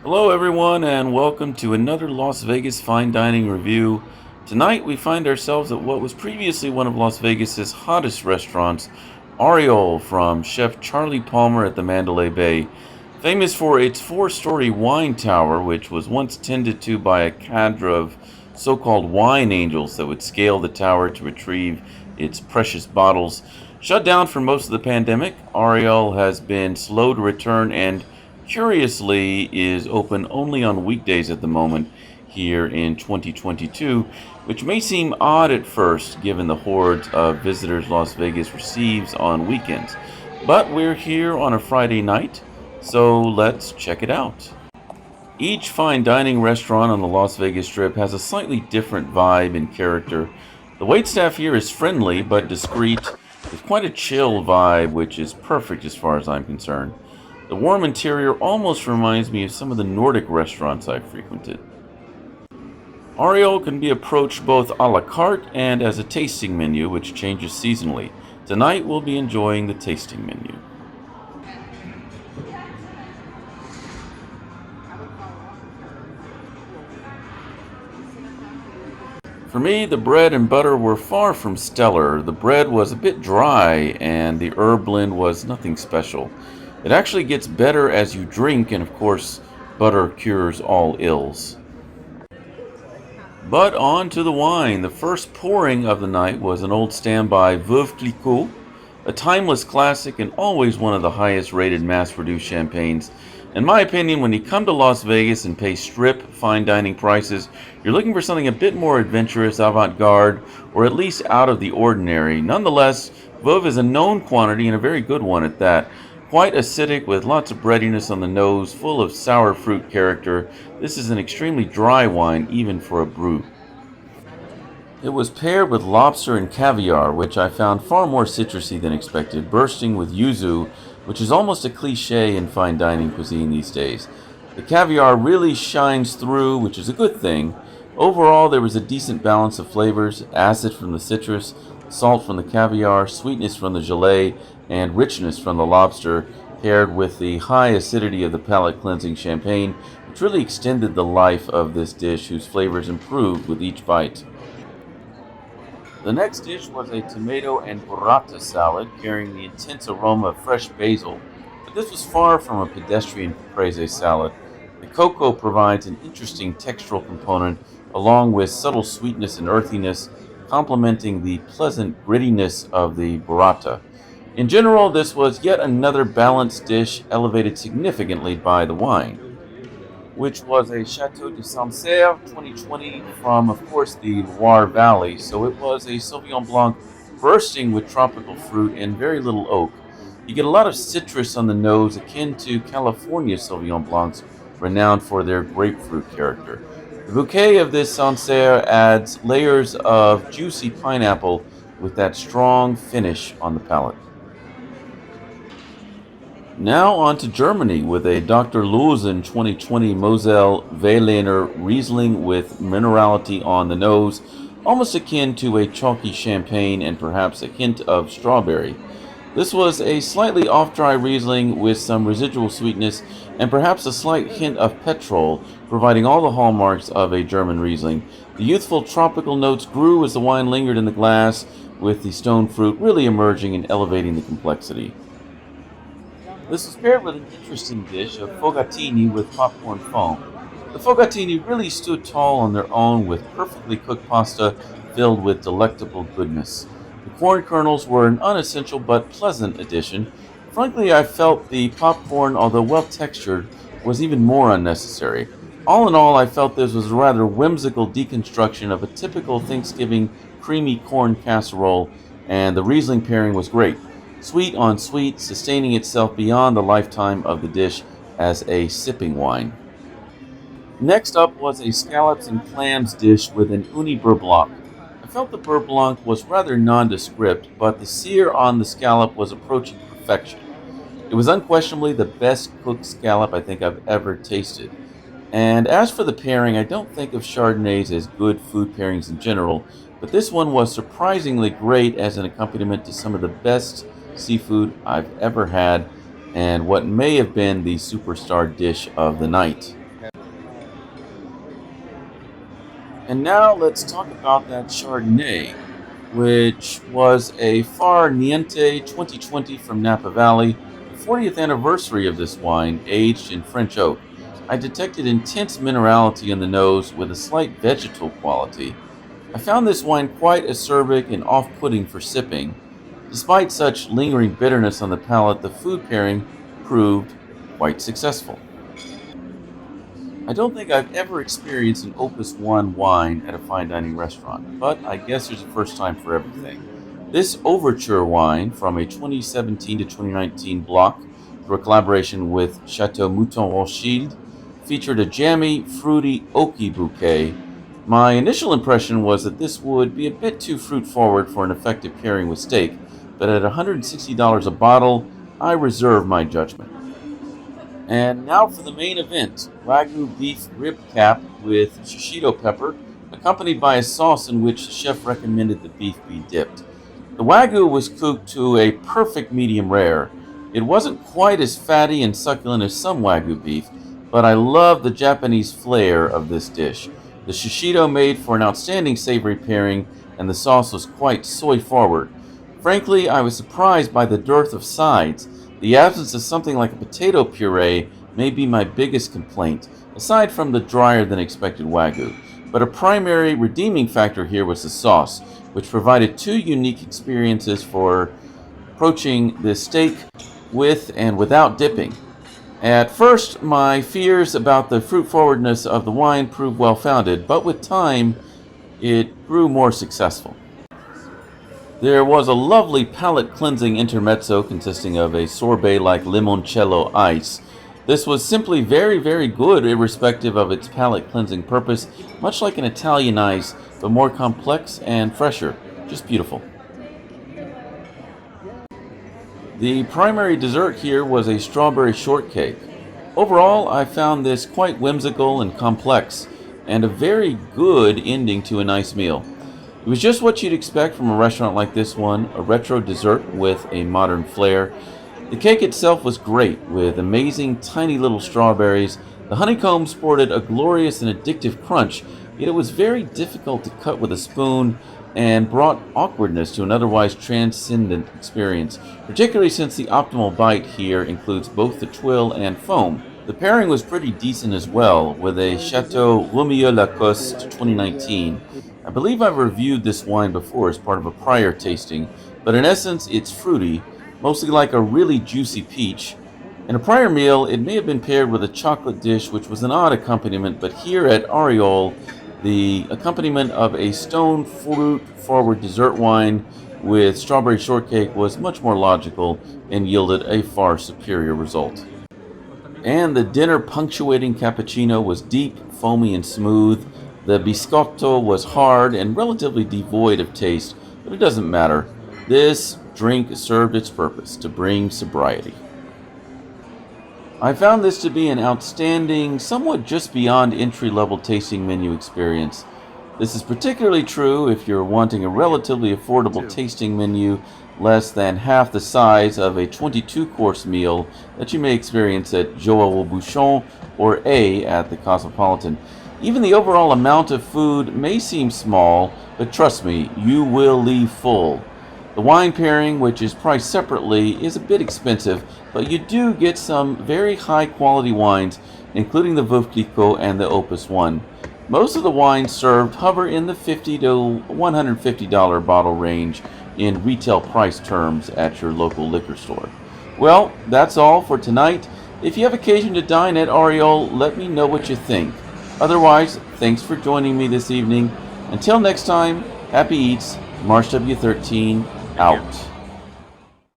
Hello, everyone, and welcome to another Las Vegas fine dining review. Tonight, we find ourselves at what was previously one of Las Vegas's hottest restaurants, Aureole, from Chef Charlie Palmer at the Mandalay Bay. Famous for its four-story wine tower, which was once tended to by a cadre of so-called wine angels that would scale the tower to retrieve its precious bottles. Shut down for most of the pandemic, Aureole has been slow to return and curiously is open only on weekdays at the moment here in 2022, which may seem odd at first given the hordes of visitors Las Vegas receives on weekends. But we're here on a Friday night, so let's check it out. Each fine dining restaurant on the Las Vegas Strip has a slightly different vibe and character. The waitstaff here is friendly but discreet, with quite a chill vibe, which is perfect as far as I'm concerned. The warm interior almost reminds me of some of the Nordic restaurants I've frequented. Aureole can be approached both a la carte and as a tasting menu, which changes seasonally. Tonight we'll be enjoying the tasting menu. For me, the bread and butter were far from stellar. The bread was a bit dry, and the herb blend was nothing special. It actually gets better as you drink, and of course, butter cures all ills. But on to the wine. The first pouring of the night was an old standby Veuve Clicquot, a timeless classic and always one of the highest rated mass-produced champagnes. In my opinion, when you come to Las Vegas and pay strip fine dining prices, you're looking for something a bit more adventurous, avant-garde, or at least out of the ordinary. Nonetheless, Veuve is a known quantity and a very good one at that. Quite acidic with lots of breadiness on the nose, full of sour fruit character. This is an extremely dry wine, even for a brut. It was paired with lobster and caviar, which I found far more citrusy than expected, bursting with yuzu, which is almost a cliche in fine dining cuisine these days. The caviar really shines through, which is a good thing. Overall, there was a decent balance of flavors: acid from the citrus, salt from the caviar, sweetness from the gelée, and richness from the lobster, paired with the high acidity of the palate-cleansing champagne, which really extended the life of this dish, whose flavors improved with each bite. The next dish was a tomato and burrata salad, carrying the intense aroma of fresh basil, but this was far from a pedestrian caprese salad. The cocoa provides an interesting textural component, along with subtle sweetness and earthiness, complementing the pleasant grittiness of the burrata. In general, this was yet another balanced dish, elevated significantly by the wine, which was a Chateau de Sancerre 2020 from, of course, the Loire Valley. So it was a Sauvignon Blanc bursting with tropical fruit and very little oak. You get a lot of citrus on the nose, akin to California Sauvignon Blancs, renowned for their grapefruit character. The bouquet of this Sancerre adds layers of juicy pineapple with that strong finish on the palate. Now on to Germany with a Dr. Loosen 2020 Moselle Weyliner Riesling with minerality on the nose, almost akin to a chalky champagne and perhaps a hint of strawberry. This was a slightly off-dry Riesling with some residual sweetness and perhaps a slight hint of petrol, providing all the hallmarks of a German Riesling. The youthful tropical notes grew as the wine lingered in the glass, with the stone fruit really emerging and elevating the complexity. This was paired with an interesting dish of fogatini with popcorn foam. The fogatini really stood tall on their own, with perfectly cooked pasta filled with delectable goodness. The corn kernels were an unessential but pleasant addition. Frankly, I felt the popcorn, although well textured, was even more unnecessary. All in all, I felt this was a rather whimsical deconstruction of a typical Thanksgiving creamy corn casserole, and the Riesling pairing was great. Sweet on sweet, sustaining itself beyond the lifetime of the dish as a sipping wine. Next up was a scallops and clams dish with an uni beurre blanc. I felt the beurre blanc was rather nondescript, but the sear on the scallop was approaching perfection. It was unquestionably the best cooked scallop I think I've ever tasted. And as for the pairing, I don't think of Chardonnays as good food pairings in general, but this one was surprisingly great as an accompaniment to some of the best seafood I've ever had, and what may have been the superstar dish of the night. And now let's talk about that Chardonnay, which was a Far Niente 2020 from Napa Valley, the 40th anniversary of this wine, aged in French oak. I detected intense minerality in the nose with a slight vegetal quality. I found this wine quite acerbic and off-putting for sipping. Despite such lingering bitterness on the palate, the food pairing proved quite successful. I don't think I've ever experienced an Opus 1 wine at a fine dining restaurant, but I guess there's a first time for everything. This Overture wine from a 2017 to 2019 block through a collaboration with Chateau Mouton Rothschild featured a jammy, fruity, oaky bouquet. My initial impression was that this would be a bit too fruit forward for an effective pairing with steak, but at $160 a bottle, I reserve my judgment. And now for the main event, Wagyu beef rib cap with shishito pepper, accompanied by a sauce in which the chef recommended the beef be dipped. The Wagyu was cooked to a perfect medium rare. It wasn't quite as fatty and succulent as some Wagyu beef, but I love the Japanese flair of this dish. The shishito made for an outstanding savory pairing, and the sauce was quite soy forward. Frankly, I was surprised by the dearth of sides. The absence of something like a potato puree may be my biggest complaint, aside from the drier than expected Wagyu. But a primary redeeming factor here was the sauce, which provided two unique experiences for approaching this steak with and without dipping. At first, my fears about the fruit forwardness of the wine proved well founded, but with time, it grew more successful. There was a lovely palate-cleansing intermezzo consisting of a sorbet-like limoncello ice. This was simply very, very good irrespective of its palate-cleansing purpose, much like an Italian ice, but more complex and fresher. Just beautiful. The primary dessert here was a strawberry shortcake. Overall, I found this quite whimsical and complex, and a very good ending to a nice meal. It was just what you'd expect from a restaurant like this one, a retro dessert with a modern flair. The cake itself was great, with amazing tiny little strawberries. The honeycomb sported a glorious and addictive crunch, yet it was very difficult to cut with a spoon and brought awkwardness to an otherwise transcendent experience, particularly since the optimal bite here includes both the twill and foam. The pairing was pretty decent as well, with a Chateau Roumieux Lacoste 2019. I believe I've reviewed this wine before as part of a prior tasting, but in essence it's fruity, mostly like a really juicy peach. In a prior meal, it may have been paired with a chocolate dish, which was an odd accompaniment, but here at Aureole, the accompaniment of a stone fruit forward dessert wine with strawberry shortcake was much more logical and yielded a far superior result. And the dinner punctuating cappuccino was deep, foamy, and smooth. The biscotto was hard and relatively devoid of taste, but it doesn't matter. This drink served its purpose, to bring sobriety. I found this to be an outstanding, somewhat just beyond entry-level tasting menu experience. This is particularly true if you're wanting a relatively affordable tasting menu less than half the size of a 22-course meal that you may experience at Joël Bouchon or at the Cosmopolitan. Even the overall amount of food may seem small, but trust me, you will leave full. The wine pairing, which is priced separately, is a bit expensive, but you do get some very high quality wines, including the Veuve Clicquot and the Opus 1. Most of the wines served hover in the $50 to $150 bottle range in retail price terms at your local liquor store. Well, that's all for tonight. If you have occasion to dine at Aureole, let me know what you think. Otherwise, thanks for joining me this evening. Until next time, happy eats. Marsh W13 out.